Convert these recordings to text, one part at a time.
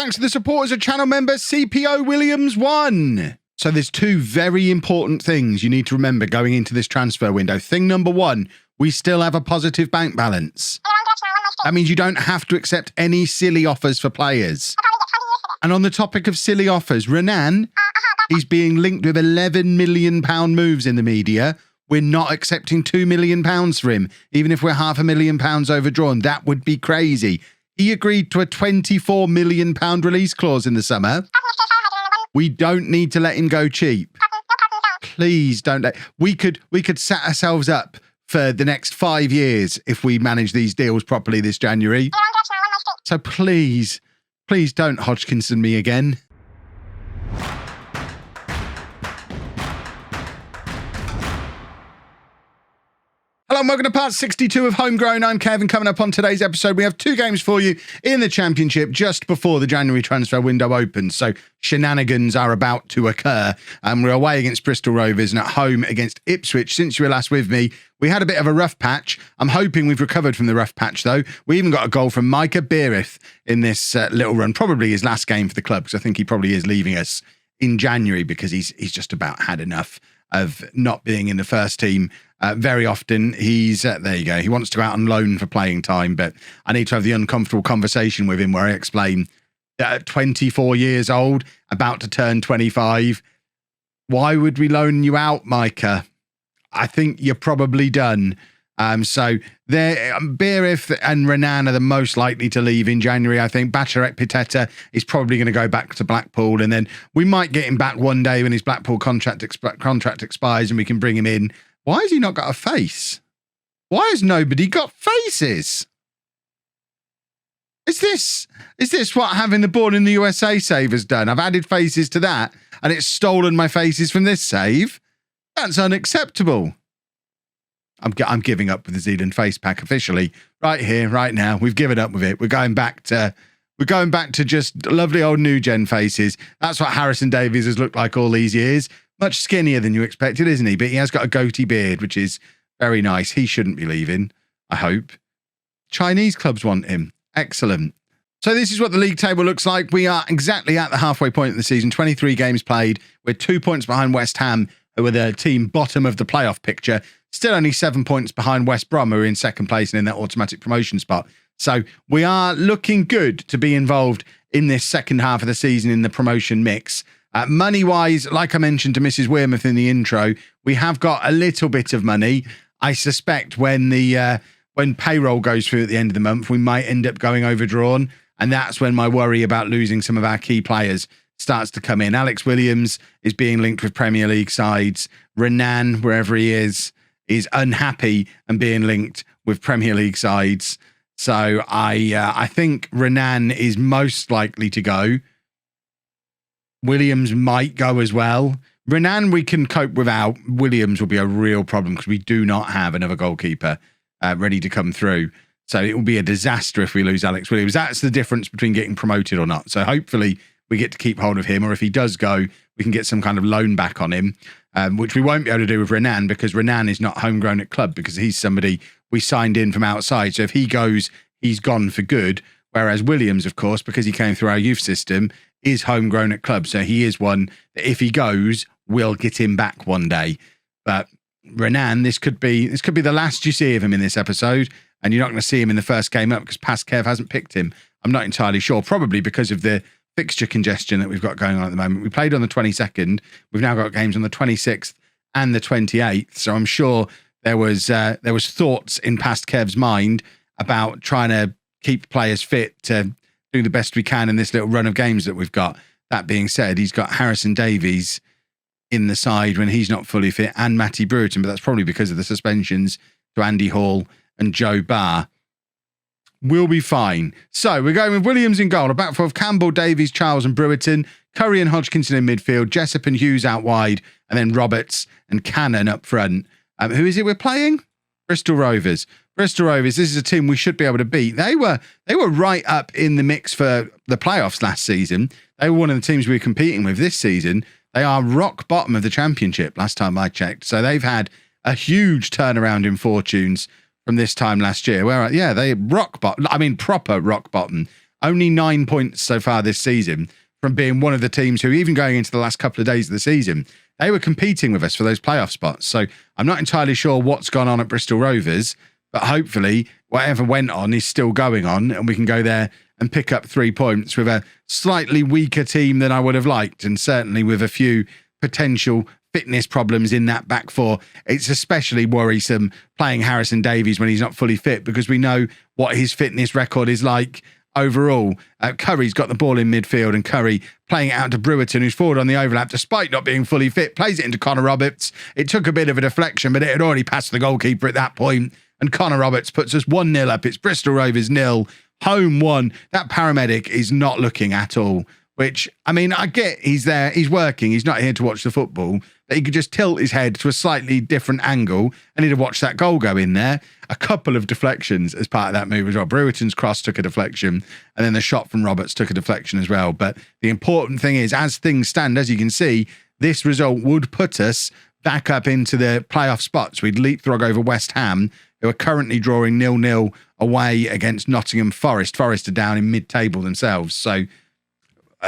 Thanks to the support as a channel member, CPO Williams 1. So there's two very important things you need to remember going into this transfer window. Thing number one, we still have a positive bank balance. That means you don't have to accept any silly offers for players. And on the topic of silly offers, Renan, he's being linked with £11 million moves in the media. We're not accepting £2 million for him, even if we're £500,000 overdrawn. That would be crazy. He agreed to a £24 million release clause in the summer. We don't need to let him go cheap. Please don't let... We could set ourselves up for the next 5 years if we manage these deals properly this January. So please don't Hodgkinson me again. Hello and welcome to part 62 of Homegrown. I'm Kevin. Coming up on today's episode, we have two games for you in the Championship just before the January transfer window opens. So shenanigans are about to occur. We're away against Bristol Rovers and at home against Ipswich. Since you were last with me, we had a bit of a rough patch. I'm hoping we've recovered from the rough patch, though. We even got a goal from Micah Beerith in this little run. Probably his last game for the club, because I think he probably is leaving us in January because he's just about had enough of not being in the first team. Very often he's, there you go, he wants to go out on loan for playing time, but I need to have the uncomfortable conversation with him where I explain that at 24 years old, about to turn 25, why would we loan you out, Micah? I think you're probably done. So there, Beerith and Renan are the most likely to leave in January. I think Bacharek Piteta is probably going to go back to Blackpool, and then we might get him back one day when his Blackpool contract expires and we can bring him in. Why has he not got a face? Why has nobody got faces? Is this what having the Born in the USA save has done? I've added faces to that and it's stolen my faces from this save. That's unacceptable. I'm giving up with the Zealand face pack officially. Right here, right now. We've given up with it. We're going back to just lovely old new gen faces. That's what Harrison Davies has looked like all these years. Much skinnier than you expected, isn't he? But he has got a goatee beard, which is very nice. He shouldn't be leaving, I hope. Chinese clubs want him. Excellent. So this is what the league table looks like. We are exactly at the halfway point of the season. 23 games played. We're 2 points behind West Ham, who are the team bottom of the playoff picture. Still only 7 points behind West Brom, who are in second place and in that automatic promotion spot. So we are looking good to be involved in this second half of the season in the promotion mix. Money-wise, like I mentioned to Mrs Wearmouth in the intro, we have got a little bit of money. I suspect when payroll goes through at the end of the month, we might end up going overdrawn. And that's when my worry about losing some of our key players starts to come in. Alex Williams is being linked with Premier League sides. Renan, wherever he is unhappy and being linked with Premier League sides. So I think Renan is most likely to go. Williams might go as well. Renan we can cope without. Williams will be a real problem because we do not have another goalkeeper ready to come through. So it will be a disaster if we lose Alex Williams. That's the difference between getting promoted or not. So hopefully we get to keep hold of him, or if he does go, we can get some kind of loan back on him, which we won't be able to do with Renan because Renan is not homegrown at club because he's somebody we signed in from outside. So if he goes, he's gone for good. Whereas Williams, of course, because he came through our youth system, is homegrown at club. So he is one that if he goes, we'll get him back one day. But Renan, this could be the last you see of him in this episode. And you're not going to see him in the first game up because Paskev hasn't picked him. I'm not entirely sure, probably because of the fixture congestion that we've got going on at the moment. We played on the 22nd. We've now got games on the 26th and the 28th. So I'm sure there was thoughts in Paskev's mind about trying to keep players fit to do the best we can in this little run of games that we've got. That being said, he's got Harrison Davies in the side when he's not fully fit and Matty Brewerton, but that's probably because of the suspensions to Andy Hall and Joe Barr. We'll be fine. So we're going with Williams in goal, a back four of Campbell, Davies, Charles and Brewerton, Curry and Hodgkinson in midfield, Jessup and Hughes out wide, and then Roberts and Cannon up front. Who is it we're playing? Bristol Rovers. Bristol Rovers, this is a team we should be able to beat. They were right up in the mix for the playoffs last season. They were one of the teams we were competing with this season. They are rock bottom of the Championship last time I checked. So they've had a huge turnaround in fortunes from this time last year. Where, yeah, they rock bottom. I mean, proper rock bottom. only 9 points so far this season from being one of the teams who, even going into the last couple of days of the season, they were competing with us for those playoff spots. So I'm not entirely sure what's gone on at Bristol Rovers, but hopefully whatever went on is still going on and we can go there and pick up 3 points with a slightly weaker team than I would have liked, and certainly with a few potential fitness problems in that back four. It's especially worrisome playing Harrison Davies when he's not fully fit, because we know what his fitness record is like overall. Curry's got the ball in midfield, and Curry playing it out to Brewerton, who's forward on the overlap despite not being fully fit, plays it into Connor Roberts. It took a bit of a deflection, but it had already passed the goalkeeper at that point, and Connor Roberts puts us 1-0 up. It's Bristol Rovers 0, Holme 1. That paramedic is not looking at all, which, I mean, I get he's there, he's working, he's not here to watch the football, but he could just tilt his head to a slightly different angle and he'd have watched that goal go in there. A couple of deflections as part of that move as well. Brewerton's cross took a deflection, and then the shot from Roberts took a deflection as well. But the important thing is, as things stand, as you can see, this result would put us back up into the playoff spots. We'd leapfrog over West Ham, who are currently drawing 0-0 away against Nottingham Forest. Forest are down in mid-table themselves. So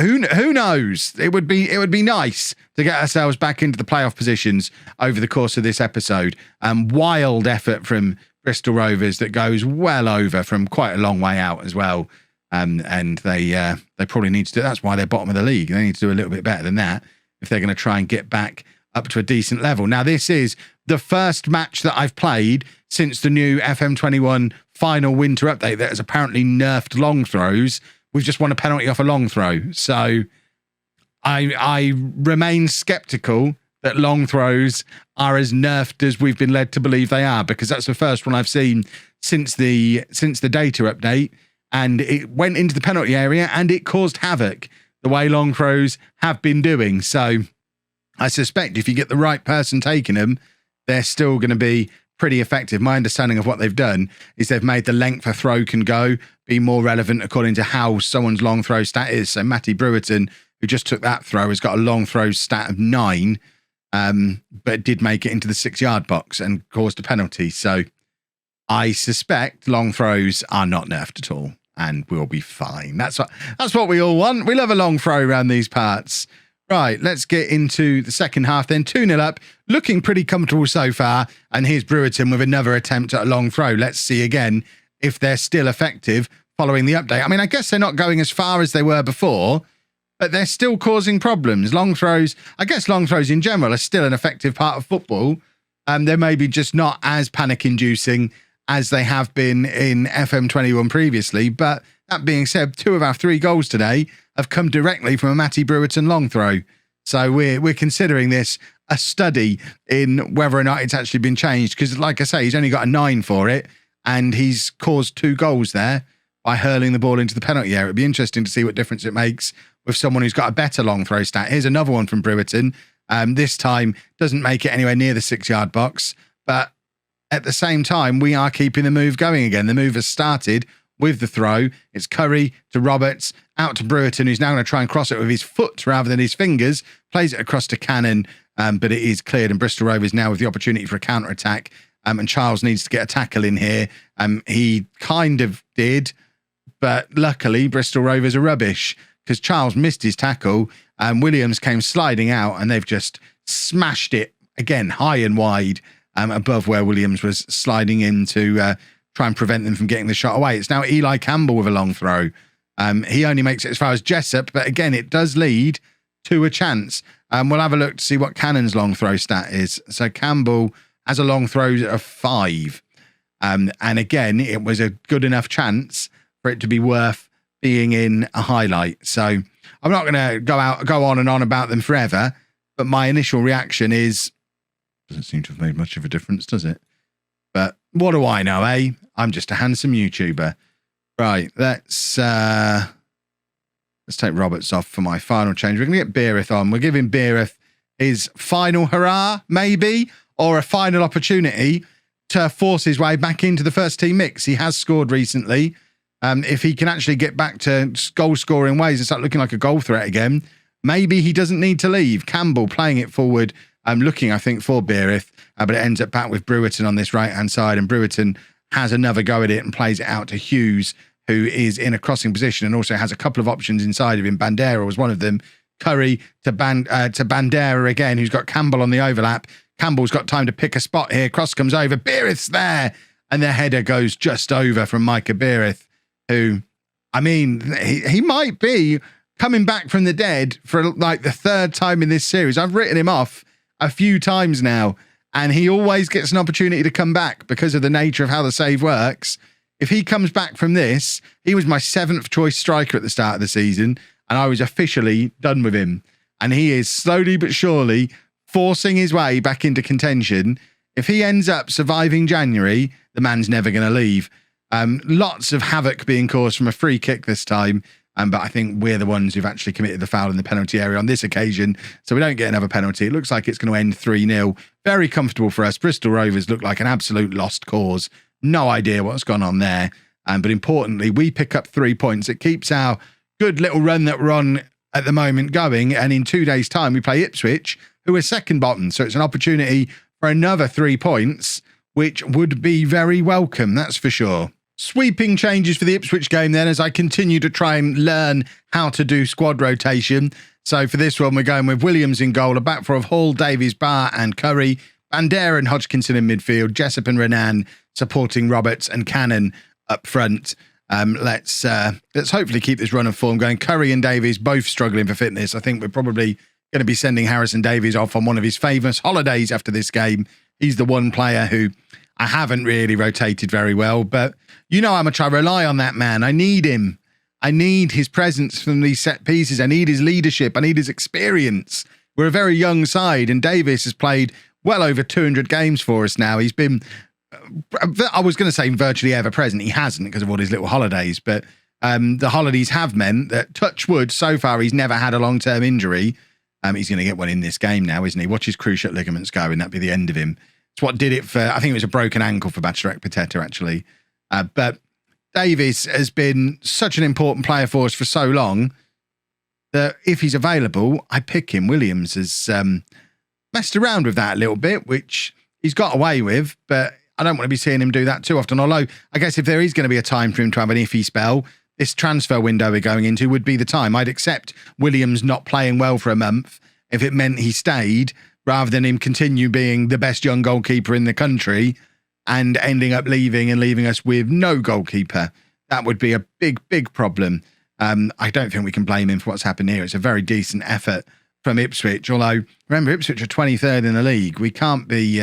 who knows? It would be nice to get ourselves back into the playoff positions over the course of this episode. Wild effort from Bristol Rovers that goes well over from quite a long way out as well. And they probably need to do. That's why they're bottom of the league. They need to do a little bit better than that if they're going to try and get back up to a decent level. Now, this is the first match that I've played since the new FM21 final winter update that has apparently nerfed long throws. We've just won a penalty off a long throw. So I remain sceptical that long throws are as nerfed as we've been led to believe they are, because that's the first one I've seen since the data update, and it went into the penalty area and it caused havoc the way long throws have been doing. So I suspect if you get the right person taking them, they're still going to be pretty effective. My understanding of what they've done is they've made the length a throw can go be more relevant according to how someone's long throw stat is. So Matty Brewerton, who just took that throw, has got a long throw stat of 9, but did make it into the 6-yard box and caused a penalty. So I suspect long throws are not nerfed at all and we'll be fine. That's what we all want. We love a long throw around these parts. Right, let's get into the second half then. 2-0 up, looking pretty comfortable so far. And here's Brewerton with another attempt at a long throw. Let's see again if they're still effective following the update. I mean, I guess they're not going as far as they were before, but they're still causing problems. Long throws, I guess long throws in general are still an effective part of football. They're maybe just not as panic-inducing as they have been in FM21 previously. But that being said, 2 of our 3 goals today have come directly from a Matty Brewerton long throw. So we're considering this a study in whether or not it's actually been changed, because like I say, he's only got a 9 for it and he's caused 2 goals there by hurling the ball into the penalty area. It'd be interesting to see what difference it makes with someone who's got a better long throw stat. Here's another one from Brewerton. This time doesn't make it anywhere near the 6-yard box, but at the same time, we are keeping the move going again. The move has started with the throw. It's Curry to Roberts, out to Brewerton, who's now going to try and cross it with his foot rather than his fingers. Plays it across to Cannon, but it is cleared, and Bristol Rovers now with the opportunity for a counter-attack. And Charles needs to get a tackle in here. He kind of did, but luckily Bristol Rovers are rubbish because Charles missed his tackle. Williams came sliding out, and they've just smashed it again high and wide above where Williams was sliding in to try and prevent them from getting the shot away. It's now Eli Campbell with a long throw. He only makes it as far as Jessup, but again, it does lead to a chance. We'll have a look to see what Cannon's long throw stat is. So Campbell has a long throw of 5. And again, it was a good enough chance for it to be worth being in a highlight. So I'm not going to go on and on about them forever, but my initial reaction is, doesn't seem to have made much of a difference, does it? But what do I know, eh? I'm just a handsome YouTuber. Right, let's take Roberts off for my final change. We're going to get Beereth on. We're giving Beereth his final hurrah, maybe, or a final opportunity to force his way back into the first team mix. He has scored recently. If he can actually get back to goal-scoring ways and start looking like a goal threat again, maybe he doesn't need to leave. Campbell playing it forward, looking, I think, for Beereth, but it ends up back with Brewerton on this right-hand side, and Brewerton has another go at it and plays it out to Hughes, who is in a crossing position and also has a couple of options inside of him. Bandera was one of them. Curry to Bandera again, who's got Campbell on the overlap. Campbell's got time to pick a spot here. Cross comes over. Beerith's there. And the header goes just over from Micah Beerith, who, I mean, he might be coming back from the dead for like the third time in this series. I've written him off a few times now, and he always gets an opportunity to come back because of the nature of how the save works. If he comes back from this, he was my 7th choice striker at the start of the season, and I was officially done with him. And he is slowly but surely forcing his way back into contention. If he ends up surviving January, the man's never going to leave. Lots of havoc being caused from a free kick this time. But I think we're the ones who've actually committed the foul in the penalty area on this occasion. So we don't get another penalty. It looks like it's going to end 3-0. Very comfortable for us. Bristol Rovers look like an absolute lost cause. No idea what's gone on there. But importantly, we pick up 3 points. It keeps our good little run that we're on at the moment going. And in 2 days' time, we play Ipswich, who are second bottom. So it's an opportunity for another 3 points, which would be very welcome, that's for sure. Sweeping changes for the Ipswich game then, as I continue to try and learn how to do squad rotation. So for this one, we're going with Williams in goal, a back four of Hall, Davies, Barr and Curry, Bandera and Hodgkinson in midfield, Jessup and Renan supporting Roberts and Cannon up front. Let's hopefully keep this run of form going. Curry and Davies both struggling for fitness. I think we're probably going to be sending Harrison Davies off on one of his famous holidays after this game. He's the one player who I haven't really rotated very well, but you know how much I rely on that man. I need him. I need his presence from these set pieces. I need his leadership. I need his experience. We're a very young side, and Davies has played well over 200 games for us now. He's been, I was going to say virtually ever present. He hasn't because of all his little holidays, but the holidays have meant that, touch wood, so far he's never had a long-term injury. He's going to get one in this game now, isn't he? Watch his cruciate ligaments go, and that'd be the end of him. It's what did it for, I think it was a broken ankle for Bacharach Pateta, actually. But Davies has been such an important player for us for so long that if he's available, I pick him. Williams has messed around with that a little bit, which he's got away with, but I don't want to be seeing him do that too often. Although, I guess if there is going to be a time for him to have an iffy spell, this transfer window we're going into would be the time. I'd accept Williams not playing well for a month if it meant he stayed, rather than him continue being the best young goalkeeper in the country and ending up leaving and leaving us with no goalkeeper. That would be a big, big problem. I don't think we can blame him for what's happened here. It's a very decent effort from Ipswich. Although, remember, Ipswich are 23rd in the league. We can't be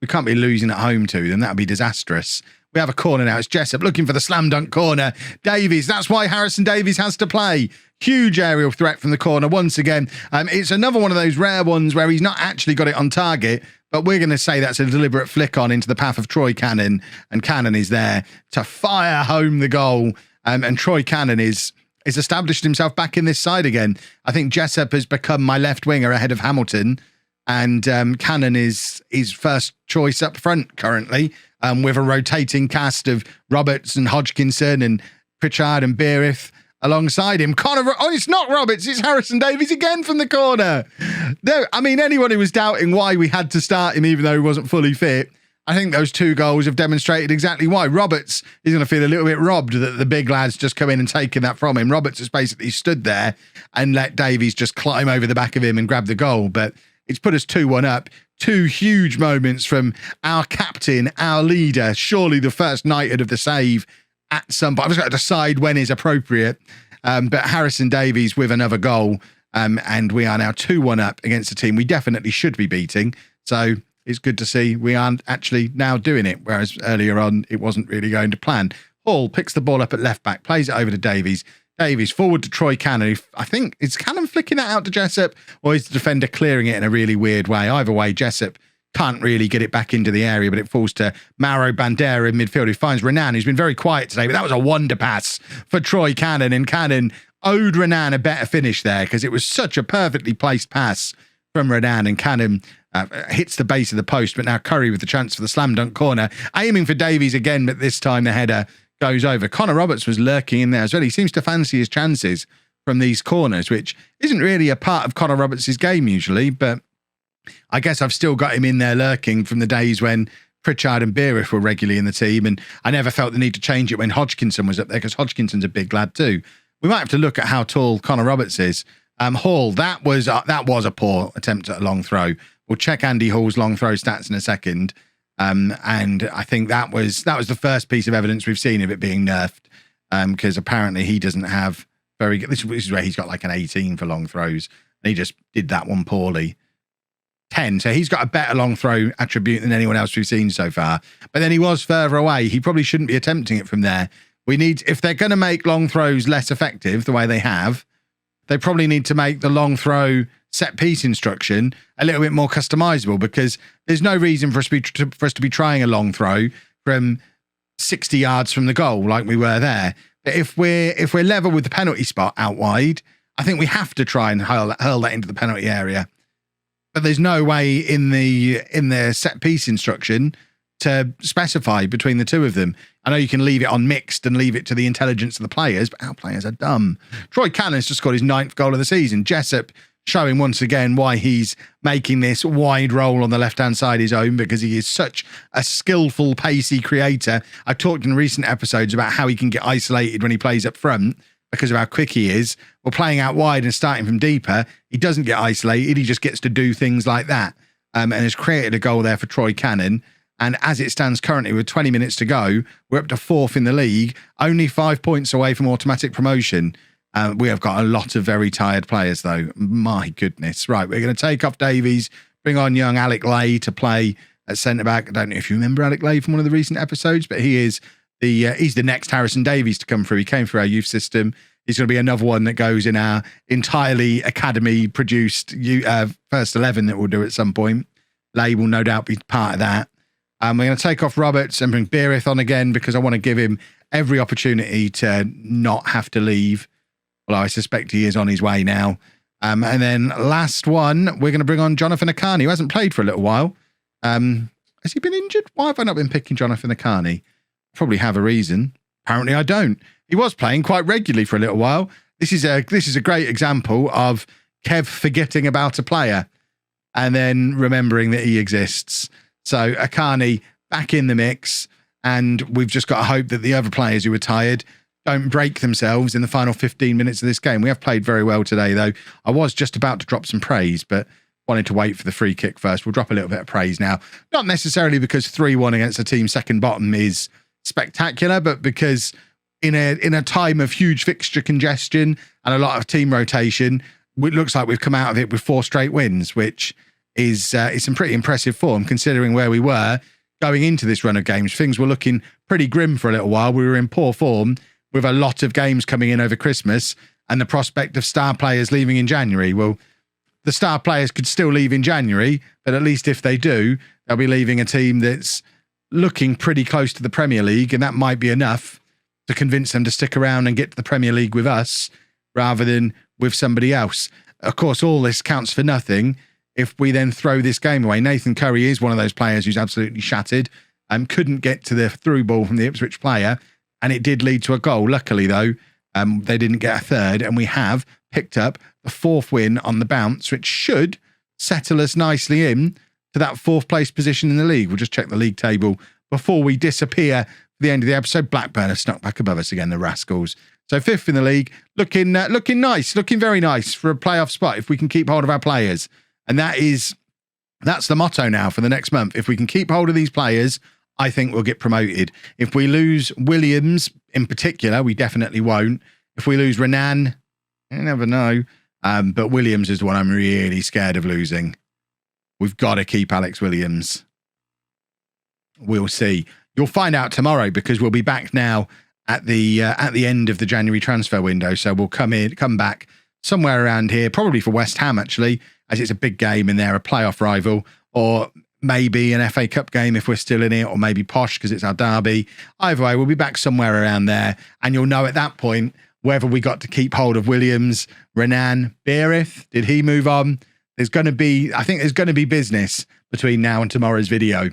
losing at home to them. That would be disastrous. We have a corner now. It's Jessup looking for the slam dunk corner. Davies. That's why Harrison Davies has to play. Huge aerial threat from the corner once again. It's another one of those rare ones where he's not actually got it on target, but we're going to say that's a deliberate flick on into the path of Troy Cannon, and Cannon is there to fire home the goal. And Troy Cannon is established himself back in this side again. I think Jessup has become my left winger ahead of Hamilton, and Cannon is first choice up front currently, with a rotating cast of Roberts and Hodgkinson and Pritchard and Beerith alongside him. It's not Roberts, it's Harrison Davies again from the corner. No, I mean, anyone who was doubting why we had to start him even though he wasn't fully fit, I think those 2 goals have demonstrated exactly why. Roberts is going to feel a little bit robbed that the big lads just come in and taken that from him. Roberts has basically stood there and let Davies just climb over the back of him and grab the goal, but it's put us 2-1 up. 2 huge moments from our captain, our leader, surely the first knighthood of the save at some point. I've just got to decide when is appropriate. But Harrison Davies with another goal, and we are now 2-1 up against a team we definitely should be beating. So it's good to see we aren't actually now doing it, whereas earlier on it wasn't really going to plan. Hall picks the ball up at left back, plays it over to Davies. Davies forward to Troy Cannon. I think, is Cannon flicking that out to Jessup, or is the defender clearing it in a really weird way? Either way, Jessup can't really get it back into the area, but it falls to Mauro Bandera in midfield, who finds Renan, who's been very quiet today, but that was a wonder pass for Troy Cannon, and Cannon owed Renan a better finish there because it was such a perfectly placed pass from Renan, and Cannon hits the base of the post, but now Curry with the chance for the slam dunk corner, aiming for Davies again, but this time the header goes over. Connor Roberts was lurking in there as well. He seems to fancy his chances from these corners, which isn't really a part of Connor Roberts' game usually, but I guess I've still got him in there lurking from the days when Pritchard and Beereth were regularly in the team, and I never felt the need to change it when Hodgkinson was up there because Hodgkinson's a big lad too. We might have to look at how tall Connor Roberts is. Hall, that was a poor attempt at a long throw. We'll check Andy Hall's long throw stats in a second. And I think that was the first piece of evidence we've seen of it being nerfed, because apparently he doesn't have very good. This is where he's got like an 18 for long throws. And he just did that one poorly. 10. So he's got a better long throw attribute than anyone else we've seen so far. But then he was further away. He probably shouldn't be attempting it from there. If they're going to make long throws less effective the way they have, they probably need to make the long throw set piece instruction a little bit more customizable, because there's no reason for us to be trying a long throw from 60 yards from the goal like we were there. But if we're level with the penalty spot out wide, I think we have to try and hurl that into the penalty area. But there's no way in the set piece instruction to specify between the two of them. I know you can leave it on mixed and leave it to the intelligence of the players, but our players are dumb. Troy Cannon's just got his 9th goal of the season. Jessup showing once again why he's making this wide role on the left-hand side his own, because he is such a skillful, pacey creator. I've talked in recent episodes about how he can get isolated when he plays up front because of how quick he is. Well, playing out wide and starting from deeper, he doesn't get isolated. He just gets to do things like that, and has created a goal there for Troy Cannon. And as it stands currently, with 20 minutes to go, we're up to 4th in the league, only 5 points away from automatic promotion. We have got a lot of very tired players, though. My goodness. Right, we're going to take off Davies, bring on young Alec Lay to play at centre-back. I don't know if you remember Alec Lay from one of the recent episodes, but he's the next Harrison Davies to come through. He came through our youth system. He's going to be another one that goes in our entirely academy-produced first 11 that we'll do at some point. Lay will no doubt be part of that. We're going to take off Roberts and bring Beereth on again, because I want to give him every opportunity to not have to leave. Well, I suspect he is on his way now. And then last one, we're going to bring on Jonathan Akani, who hasn't played for a little while. Has he been injured? Why have I not been picking Jonathan Akani? Probably have a reason. Apparently I don't. He was playing quite regularly for a little while. This is a great example of Kev forgetting about a player and then remembering that he exists. So Akani back in the mix, and we've just got to hope that the other players who are tired don't break themselves in the final 15 minutes of this game. We have played very well today, though. I was just about to drop some praise, but wanted to wait for the free kick first. We'll drop a little bit of praise now. Not necessarily because 3-1 against a team second bottom is spectacular, but because in a time of huge fixture congestion and a lot of team rotation, it looks like we've come out of it with 4 straight wins, which is some pretty impressive form considering where we were going into this run of games. Things were looking pretty grim for a little while. We were in poor form with a lot of games coming in over Christmas and the prospect of star players leaving in January. Well, the star players could still leave in January, but at least if they do, they'll be leaving a team that's looking pretty close to the Premier League, and that might be enough to convince them to stick around and get to the Premier League with us rather than with somebody else. Of course, all this counts for nothing if we then throw this game away. Nathan Curry is one of those players who's absolutely shattered and couldn't get to the through ball from the Ipswich player, and it did lead to a goal. Luckily, though, they didn't get a third, and we have picked up the 4th win on the bounce, which should settle us nicely in to that 4th place position in the league. We'll just check the league table before we disappear for the end of the episode. Blackburn have snuck back above us again, the rascals. So 5th in the league, looking nice, looking very nice for a playoff spot if we can keep hold of our players. And that's the motto now for the next month. If we can keep hold of these players, I think we'll get promoted. If we lose Williams in particular, we definitely won't. If we lose Renan, you never know. But Williams is the one I'm really scared of losing. We've got to keep Alex Williams. We'll see. You'll find out tomorrow, because we'll be back now at the end of the January transfer window. So we'll come back somewhere around here, probably for West Ham, actually, as it's a big game and they're a playoff rival, or maybe an FA Cup game if we're still in it, or maybe Posh because it's our derby. Either way, we'll be back somewhere around there, and you'll know at that point whether we got to keep hold of Williams, Renan, Beereth. Did he move on? I think there's going to be business between now and tomorrow's video.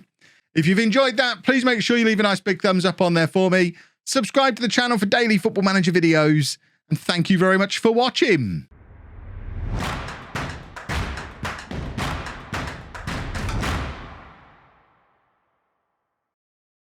If you've enjoyed that, please make sure you leave a nice big thumbs up on there for me. Subscribe to the channel for daily Football Manager videos, and thank you very much for watching.